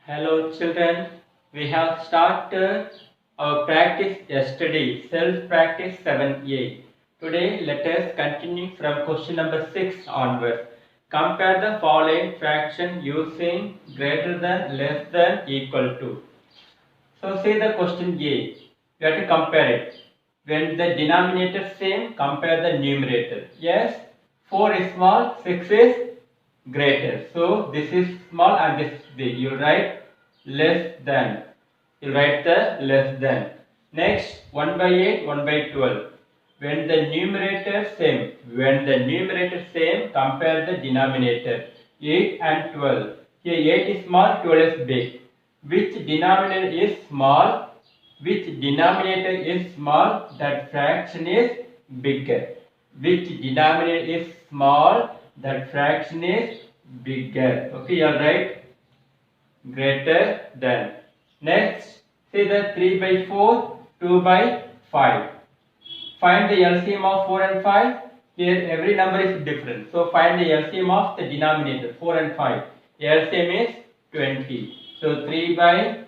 Hello children, we have started our practice yesterday, self-practice 7a. Today let us continue from question number 6 onwards. Compare the following fraction using greater than, less than, equal to. So say the question A, you have to compare it. When the denominator same, compare the numerator. Yes, 4 is small, 6 is greater. So this is small and this is big. You write less than. You write the less than. Next, 1 by 8, 1 by 12. When the numerator same, compare the denominator. 8 and 12. Here 8 is small, 12 is big. Which denominator is small? Which denominator is small? That fraction is bigger. Which denominator is small? That fraction is bigger. Okay, you are right. Greater than. Next, say the 3 by 4, 2 by 5. Find the LCM of 4 and 5. Here every number is different. So find the LCM of the denominator 4 and 5. LCM is 20. So 3 by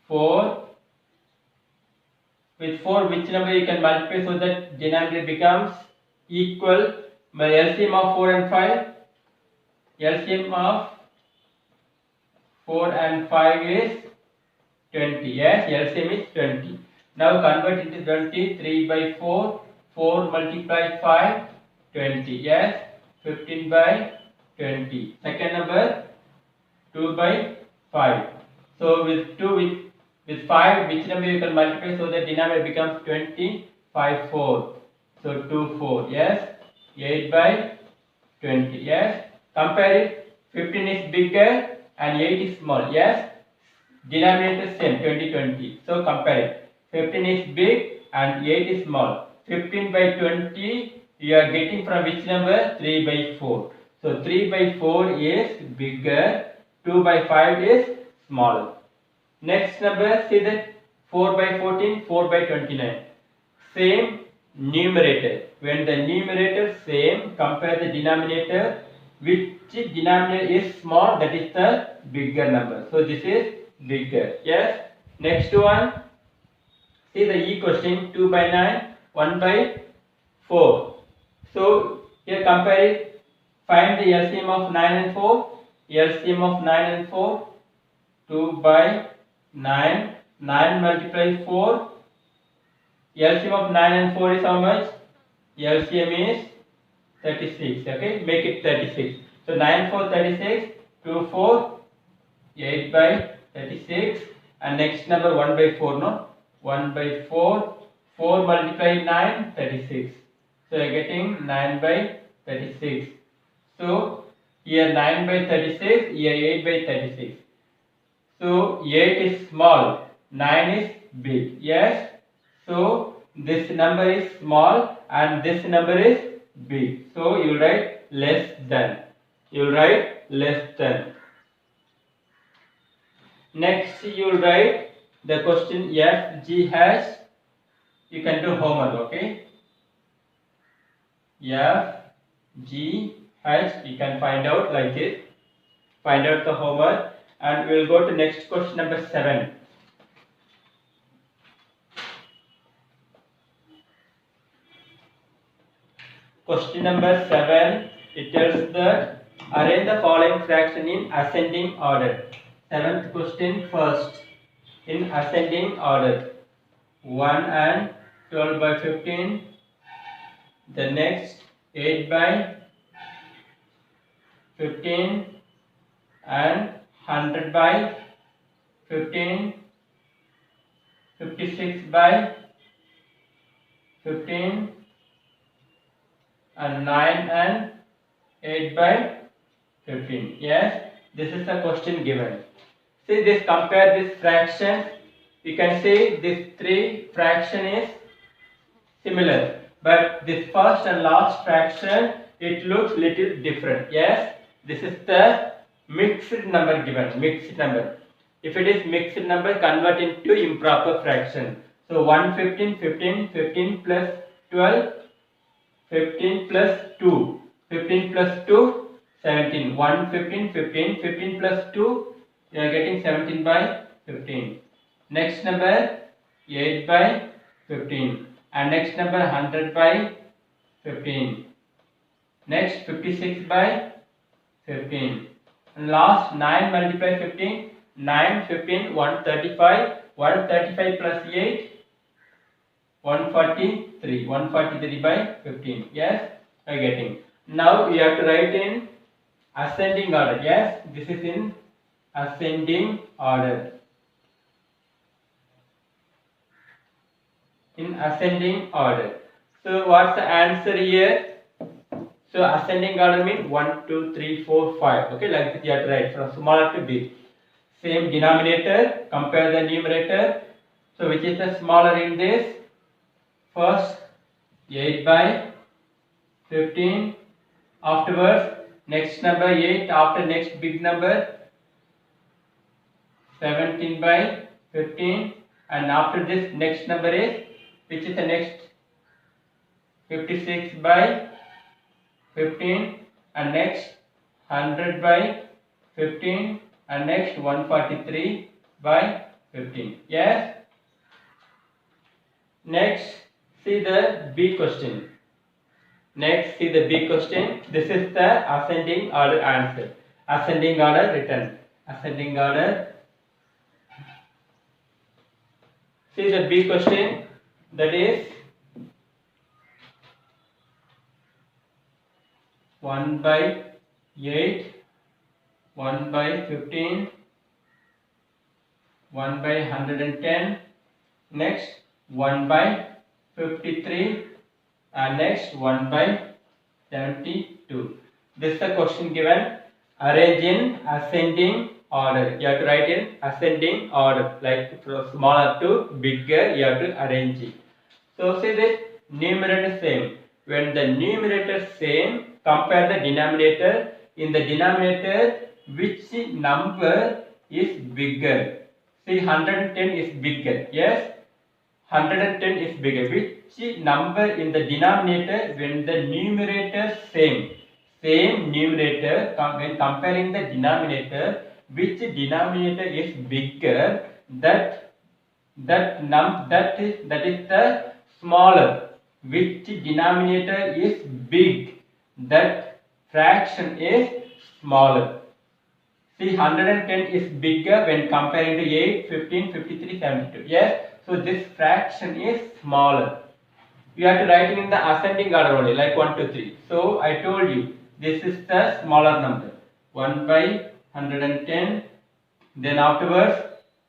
4. With 4, which number you can multiply so that denominator becomes equal? By LCM of 4 and 5. LCM of 4 and 5 is 20. Yes, LCM is 20. Now convert into 20. 3 by 4. 4 multiplied 5. 20. Yes, 15 by 20. Second number 2 by 5. So with 5, which number you can multiply so that denominator becomes 20? 5 4. So 2 4. Yes, 8 by 20. Yes, compare it. 15 is bigger and 8 is small. Yes, denominator same, 20 20. So compare it. 15 is big and 8 is small. 15 by 20 you are getting from which number? 3 by 4. So 3 by 4 is bigger. 2 by 5 is smaller. Next number, see that 4 by 14, 4 by 29. Same numerator. When the numerator same, compare the denominator. Which denominator is small? That is the bigger number. So this is bigger. Yes. Next one. See the E question. 2 by 9, 1 by 4. So here compare it. Find the LCM of 9 and 4. LCM of 9 and 4. 2 by 9. 9 multiply 4. LCM of 9 and 4 is how much? LCM is 36. Okay, make it 36. So 9 4 36. 2 4 8 by 36. And next number 1 by 4. No, 1 by 4. 4 multiply 9 36. So you are getting 9 by 36. So here 9 by 36. Here 8 by 36. So 8 is small, 9 is big. Yes. So this number is small and this number is big. So you write less than. You write less than. Next you write the question F, G, H. You can do homework. Okay. F, G, H. You can find out like this. Find out the homework. And we will go to next question number 7. Question number 7, it tells that arrange the following fraction in ascending order. 7th question first. In ascending order. 1 and 12 by 15. The next 8 by 15 and 100 by 15, 56 by 15 and 9 and 8 by 15. Yes, this is the question given. See this, compare this fraction. You can say this 3 fraction is similar, but this first and last fraction, it looks little different. Yes, this is the mixed number given, mixed number. If it is mixed number, convert into improper fraction. So 1 15, 15, 15 plus 12, 15 plus 2. 15 plus 2, 17. 1, 15, 15. 15 plus 2, you are getting 17 by 15. Next number 8 by 15. And next number 100 by 15. Next 56 by 15. And last 9 multiply 15. 9, 15, 135. 135 plus 8, 143. 143 by 15. Yes, I am getting. Now you have to write in ascending order. Yes, this is in ascending order. In ascending order. So what's the answer here? So ascending order means 1, 2, 3, 4, 5. Okay, like this you have to write from smaller to big. Same denominator, compare the numerator. So which is the smaller in this? First 8 by 15. Afterwards next number 8, after next big number 17 by 15, and after this next number is, which is the next, 56 by 15, and next 100 by 15, and next 143 by 15. Yes. Next see the B question. Next see the B question. This is the ascending order answer. Ascending order written. Ascending order. See the B question, that is 1 by 8, 1 by 15, 1 by 110, next 1 by 53, and next 1 by 72. This is the question given. Arrange in ascending order. You have to write in ascending order, like from smaller to bigger you have to arrange it. So see this numerator same. When the numerator same, compare the denominator. In the denominator, which number is bigger? See 110 is bigger. Yes, 110 is bigger. Which number in the denominator when the numerator same? Same numerator, when comparing the denominator, which denominator is bigger, that is the smaller. Which denominator is big, that fraction is smaller. See 110 is bigger when comparing to 8, 15, 53, 72. Yes, so this fraction is smaller. You have to write it in the ascending order only, like 1, 2, 3. So I told you this is the smaller number, 1 by 110. Then afterwards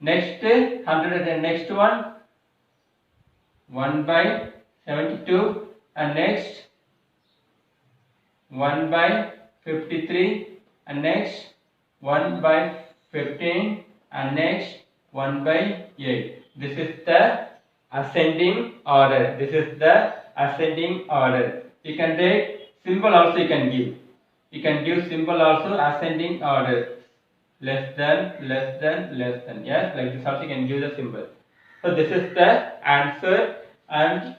next 100 and next one 1 by 72, and next 1 by 53, and next 1 by 15, and next 1 by 8. This is the ascending order. This is the ascending order. You can write symbol also, you can give. You can give symbol also, ascending order. Less than, less than, less than. Yes, like this also you can give the symbol. So this is the answer, and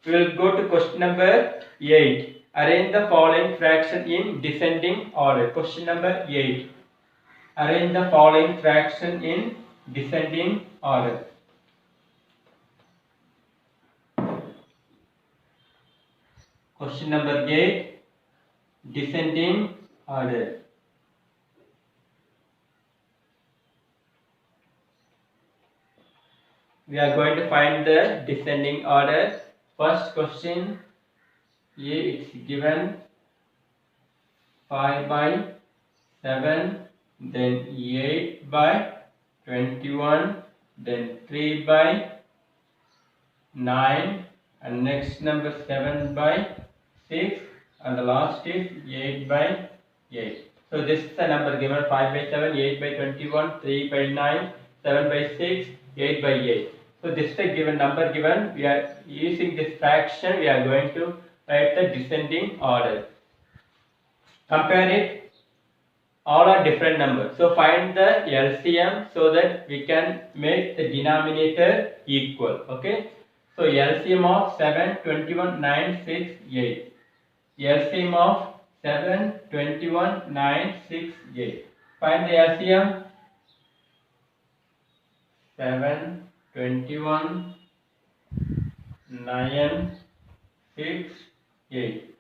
we will go to question number 8. Arrange the following fraction in descending order. Question number 8. Arrange the following fraction in descending order. Question number 8. Descending order. We are going to find the descending order. First question, here it's given 5 by 7, then 8 by 21, then 3 by 9, and next number 7 by 6, and the last is 8 by 8. So this is the number given, 5 by 7, 8 by 21, 3 by 9, 7 by 6, 8 by 8. So this is the given number given. We are using this fraction. We are going to write the descending order. Compare it. All are different numbers. So find the LCM so that we can make the denominator equal. Okay. So LCM of 7, 21, 9, 6, 8. LCM of 7, 21, 9, 6, 8. Find the LCM. 7, 21, 9, 6, 8.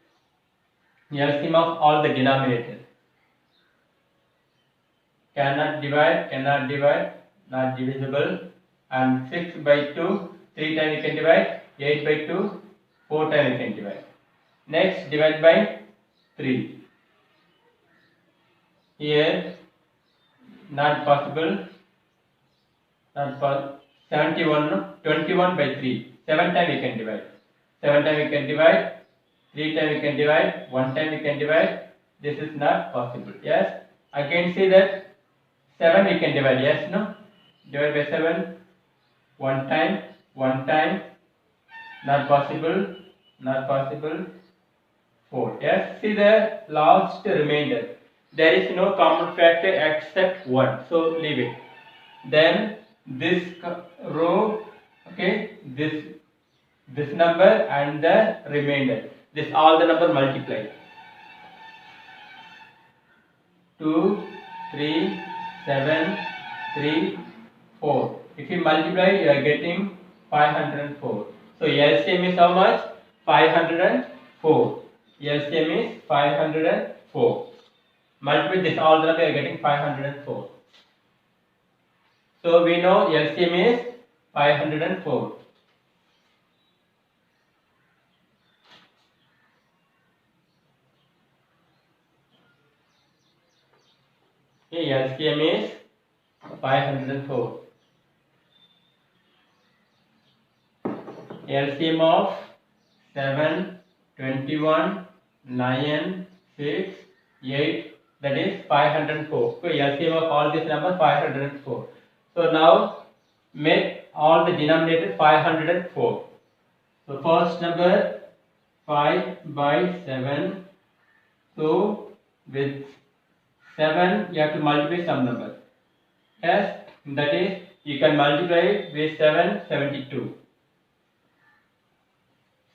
LCM of all the denominators. Cannot divide, not divisible. And 6 by 2, 3 times you can divide. 8 by 2, 4 times you can divide. Next, divide by 3. Here, not possible. Not possible. 71, 21 by 3. 7 times you can divide. 7 times you can divide. 3 times you can divide. 1 time you can divide. This is not possible. Yes. I can see that 7 we can divide. Yes, no? Divide by 7. 1 time. 1 time. Not possible. Not possible. 4. Yes. See the last remainder. There is no common factor except 1. So leave it. Then this row, okay, this number and the remainder. This all the number multiply. 2, 3, 7, 3, 4. If you multiply, you are getting 504. So LCM is how much? 504. LCM is 504. Multiply this all the number, you are getting 504. So we know LCM is 504. Okay, LCM is 504. LCM of 7, 21, 9, 6, 8, that is 504. So LCM of all these numbers 504. So now make all the denominators 504. So first number 5 by 7. So with 7 you have to multiply some number. Yes, that is you can multiply it with 772.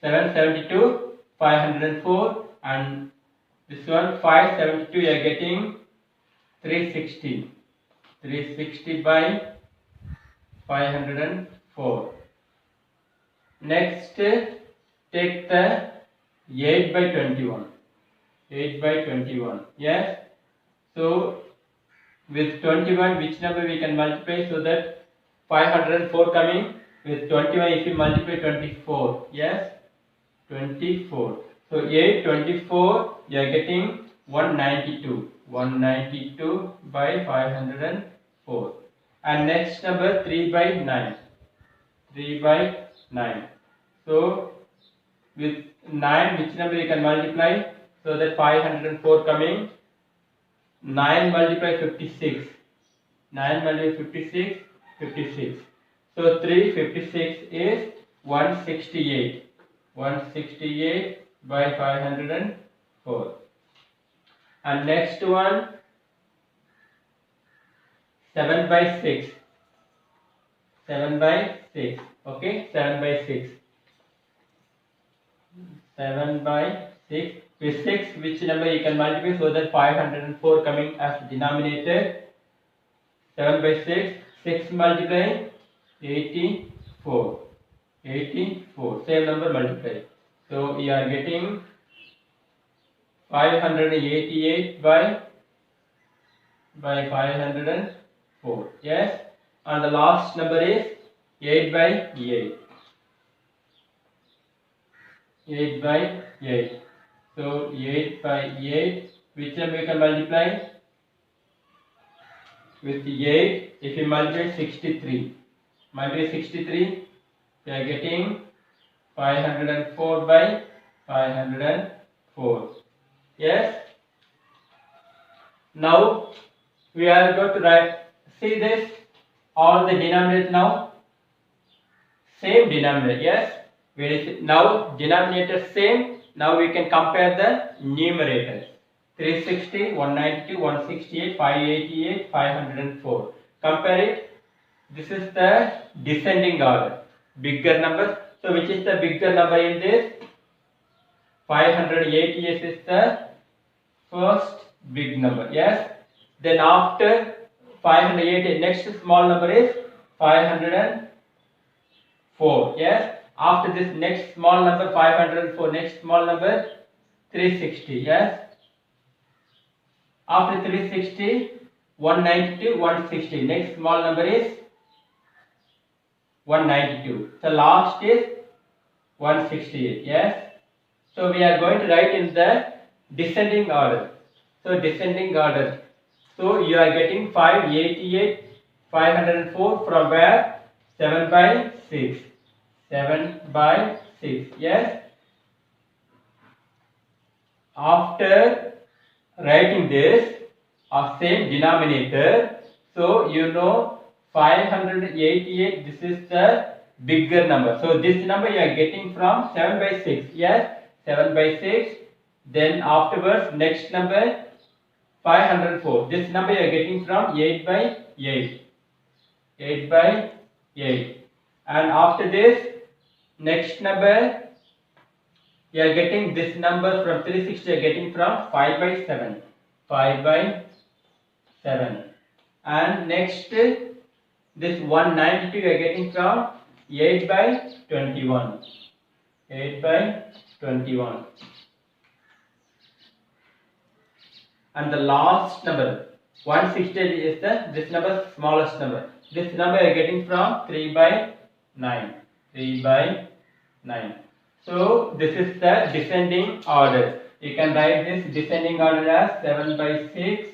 772, 504, and this one 572 you are getting 360. 360 by 504. Next, take the 8 by 21. 8 by 21. Yes. So with 21, which number we can multiply so that 504 coming? With 21, if you multiply 24. Yes. 24. So 8, 24, you are getting 192. 192 by 504. And next number 3 by 9. 3 by 9. So with 9, which number you can multiply? So that 504 coming. 9 multiply 56. 9 multiply 56, 56. So 356 is 168. 168 by 504. And next one 7 by 6. 7 by 6. Okay, 7 by 6. 7 by 6. With 6, which number you can multiply so that 504 coming as denominator. 7 by 6. 6 multiply 84. 84. Same number multiply. So you are getting 588 by 504. Yes. And the last number is 8 by 8. 8 by 8. So 8 by 8. Which number you can multiply? With 8. If you multiply 63. Multiply 63. We are getting 504 by 504. Yes. Now we are going to write. See this. All the denominators now. Same denominator. Yes. Now denominator same. Now we can compare the numerators. 360, 192, 168, 588, 504. Compare it. This is the descending order. Bigger numbers. So which is the bigger number in this? 588 is the first big number. Yes. Then after 588, next small number is 504. Yes. After this next small number 504, next small number 360. Yes. After 360, 192, 160. Next small number is 192. So last is 168. Yes. So we are going to write in the descending order. So descending order. So you are getting 588, 504 from where? 7 by 6. 7 by 6. Yes. After writing this same denominator, so you know 588, this is the bigger number. So this number you are getting from 7 by 6. Yes. 7 by 6. Then afterwards next number 504. This number you are getting from 8 by 8. 8 by 8. And after this next number you are getting this number from 360, you are getting from 5 by 7. 5 by 7. And next this 192 you are getting from 8 by 21. 8 by 21. And the last number 168 is this number smallest number. This number you are getting from 3 by 9. 3 by 9. So this is the descending order. You can write this descending order as 7 by 6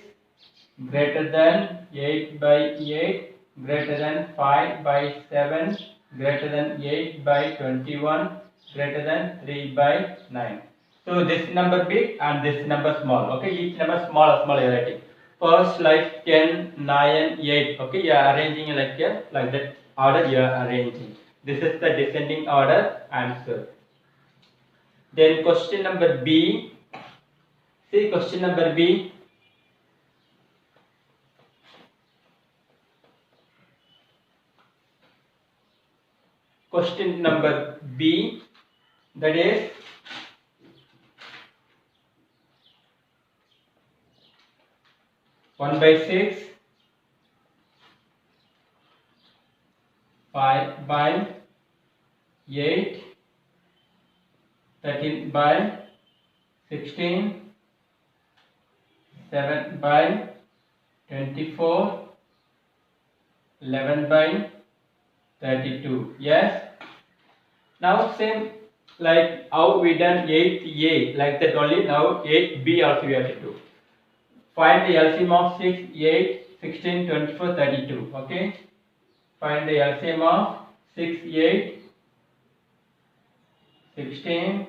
greater than 8 by 8 greater than 5 by 7 greater than 8 by 21 greater than 3 by 9. So this number big and this number small. Okay, each number small you are writing. First like 10, 9, 8. Okay, you are arranging like that order you are arranging. This is the descending order answer. Then question number B. See question number B. Question number B, that is 1 by 6, 5 by 8, 13 by 16, 7 by 24, 11 by 32. Yes. Now same like how we done 8A, like that only. Now 8B also we have to do. Find the LCM of 6, 8, 16, 24, 32. Okay. Find the LCM of 6, 8, 16,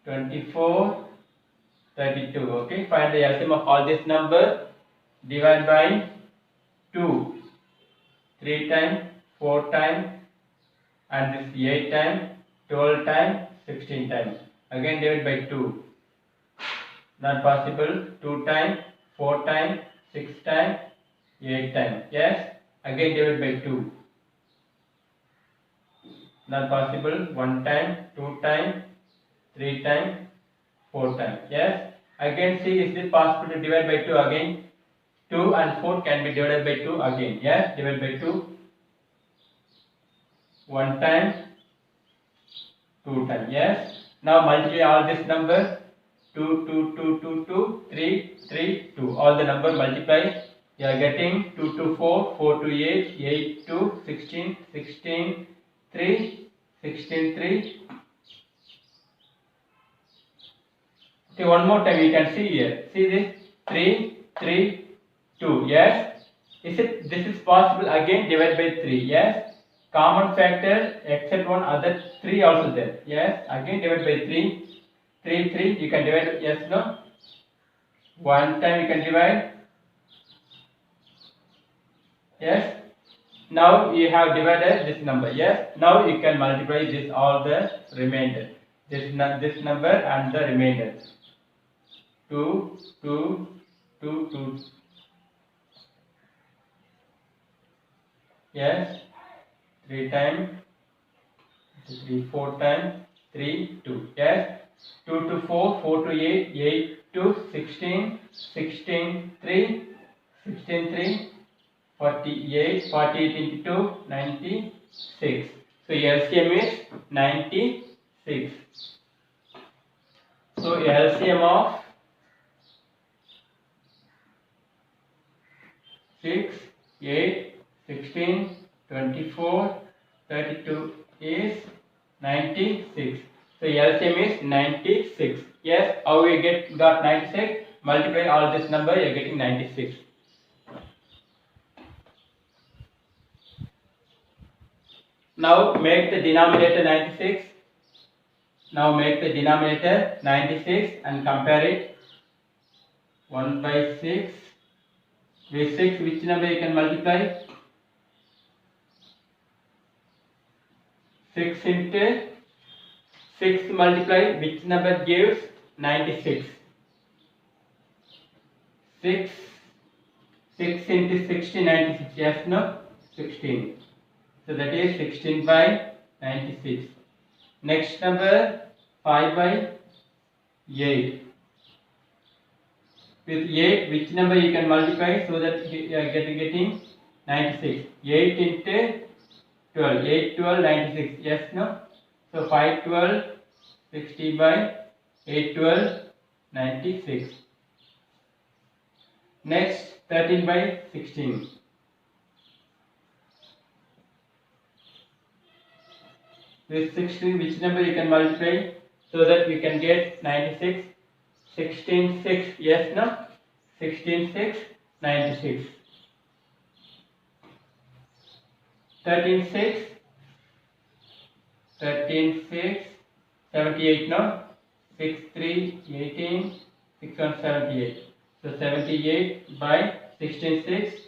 24, 32. Okay. Find the LCM of all this number. Divide by 2. 3 times, 4 times, and this 8 times, 12 times, 16 times. Again divide by 2. Not possible. 2 times, 4 times, 6 times, 8 times. Yes. Again divide by 2. Not possible. 1 time, 2 times, 3 times, 4 times. Yes. Again see, is it possible to divide by 2 again? 2 and 4 can be divided by 2 again. Yes. Divide by 2. 1 time, 2 times. Yes. Now multiply all this number. 2, 2, 2, 2, 2, 3, 3, 2. All the number multiply. You are getting 2 to 4, 4 to 8, 8 to 16, 16, 3, 16, 3. Okay, one more time you can see here. See this 3, 3, 2. Yes. Is it? This is possible. Again divide by 3. Yes. Common factor except one, other 3 also there. Yes. Again divide by 3. 3, 3. You can divide. Yes. No. One time you can divide. Yes. Now you have divided this number. Yes. Now you can multiply this all the remainder. This number and the remainder. 2, 2, 2, 2. Yes. 3 times, 3, 4 times, 3, 2. Yes. 2 to 4, 4 to 8, 8 2, 16, 16, 3, 16, 3, 48, 48 into 2, 96. So LCM is 96. So LCM of 6, 8, 16, 24, 32 is 96. So LCM is 96. Yes, how we got 96? Multiply all this number, you are getting 96. Now make the denominator 96. Now make the denominator 96 and compare it. 1 by 6. With 6, which number you can multiply? 6 into 6 multiply, which number gives 96? 6 into 16, 96. Yes, no? 16. So that is 16 by 96. Next number 5 by 8. With 8, which number you can multiply so that you are getting 96? 8 into 12. 8, 12, 96. Yes, no? So 5, 12, 60 by 8, 12, 96. Next 13 by 16. With 16, which number you can multiply so that you can get 96? 16, 6, yes, no? 16, 6, 96. 13, 6, 13, 6, 78, no? 6, 3, 18, 6, 1, 78. So 78 by 16, 6,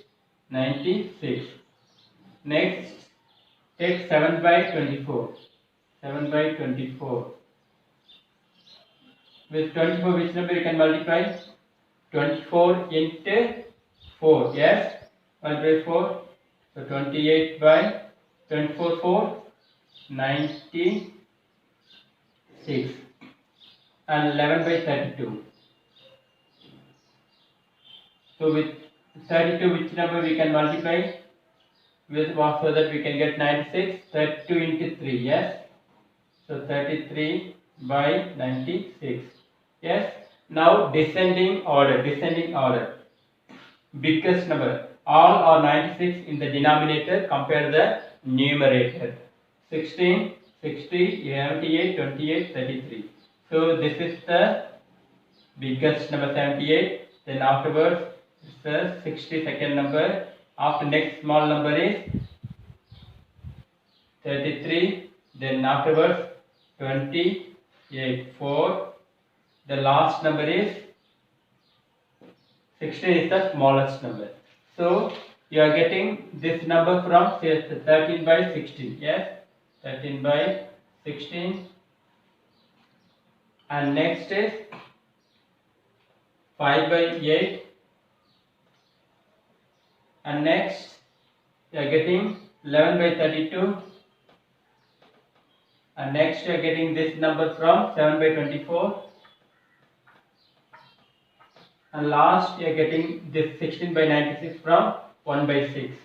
96. Next, take 7 by 24. 7 by 24. With 24, which number you can multiply? 24 into 4. Yes? Multiply 4. So 28 by 24, 4, 96. And 11 by 32. So with 32, which number we can multiply? With what, so that we can get 96? 32 into 3. Yes? So 33 by 96. Yes. Now descending order. Biggest number. All are 96 in the denominator. Compare the numerator. 16, 60, 78, 28, 33. So this is the biggest number 78. Then afterwards is the 62nd number. After next small number is 33. Then afterwards 28, 4. The last number is 16 is the smallest number. So you are getting this number from say 13 by 16. Yes, 13 by 16. And next is 5 by 8. And next you are getting 11 by 32. And next you are getting this number from 7 by 24. And last you are getting this 16 by 96 from 1 by 6.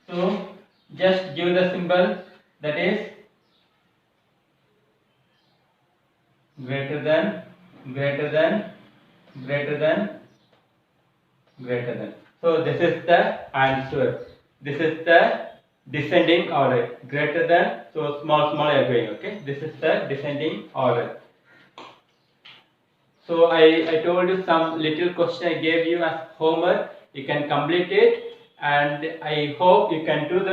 So just give the symbol, that is greater than, greater than, greater than, greater than. So this is the answer. This is the descending order. Greater than, so small you are going. Okay, this is the descending order. So I told you some little question I gave you as homework. You can complete it, and I hope you can do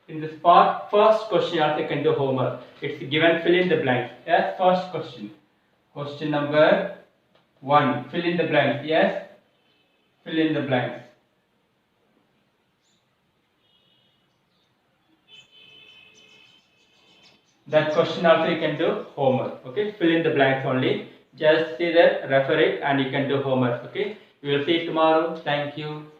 in this part. First question also you can do homework. It's given, fill in the blanks. Yes, first question. Question number 1. Fill in the blanks. Yes, fill in the blanks. That question also you can do homework. Okay, fill in the blanks only. Just see that, refer it, and you can do homework. Okay, we will see you tomorrow. Thank you.